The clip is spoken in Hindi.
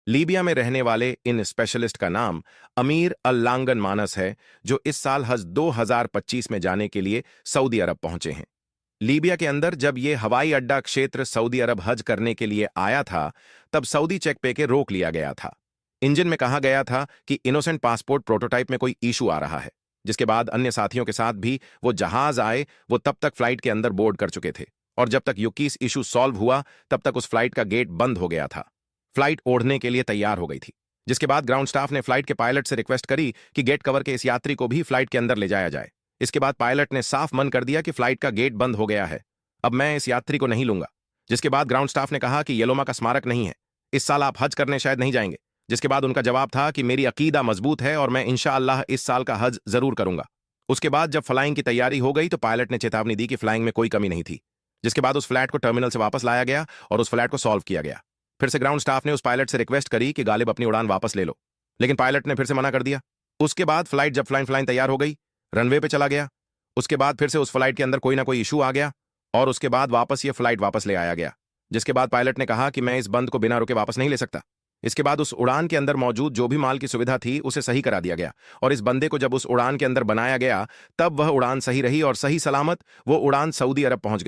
लीबिया में रहने वाले इन स्पेशलिस्ट का नाम अमीर अल लांगन मानस है, जो इस साल हज 2025 में जाने के लिए सऊदी अरब पहुंचे हैं। लीबिया के अंदर जब ये हवाई अड्डा क्षेत्र सऊदी अरब हज करने के लिए आया था, तब सऊदी चेक पे के रोक लिया गया था। इंजन में कहा गया था कि इनोसेंट पासपोर्ट प्रोटोटाइप में कोई इशू आ रहा है, जिसके बाद अन्य साथियों के साथ भी वो जहाज आए, वो तब तक फ्लाइट के अंदर बोर्ड कर चुके थे, और जब तक युकीस इशू सॉल्व हुआ तब तक उस फ्लाइट का गेट बंद हो गया था। फ्लाइट ओढ़ने के लिए तैयार हो गई थी, जिसके बाद ग्राउंड स्टाफ ने फ्लाइट के पायलट से रिक्वेस्ट करी कि गेट कवर के इस यात्री को भी फ्लाइट के अंदर ले जाया जाए। इसके बाद पायलट ने साफ मन कर दिया कि फ्लाइट का गेट बंद हो गया है, अब मैं इस यात्री को नहीं लूंगा। जिसके बाद ग्राउंड स्टाफ ने कहा कि येलोमा का स्मारक नहीं है, इस साल आप हज करने शायद नहीं जाएंगे। जिसके बाद उनका जवाब था कि मेरी अकीदा मजबूत है और मैं इंशाअल्लाह इस साल का हज जरूर करूंगा। उसके बाद जब फ्लाइंग की तैयारी हो गई तो पायलट ने चेतावनी दी कि फ्लाइंग में कोई कमी नहीं थी। जिसके बाद उस फ्लैट को टर्मिनल से वापस लाया गया और उस फ्लैट को सॉल्व किया गया। फिर से ग्राउंड स्टाफ ने उस पायलट से रिक्वेस्ट करी कि गालिब अपनी उड़ान वापस ले लो, लेकिन पायलट ने फिर से मना कर दिया। उसके बाद फ्लाइट जब फ्लाइन फ्लाइन तैयार हो गई, रनवे पे चला गया। उसके बाद फिर से उस फ्लाइट के अंदर कोई ना कोई इशू आ गया और उसके बाद वापस ये फ्लाइट वापस ले आया गया। जिसके बाद पायलट ने कहा कि मैं इस बंद को बिना रुके वापस नहीं ले सकता। इसके बाद उस उड़ान के अंदर मौजूद जो भी माल की सुविधा थी उसे सही करा दिया गया, और इस बंदे को जब उस उड़ान के अंदर बनाया गया तब वह उड़ान सही रही और सही सलामत वो उड़ान सऊदी अरब पहुंच गई।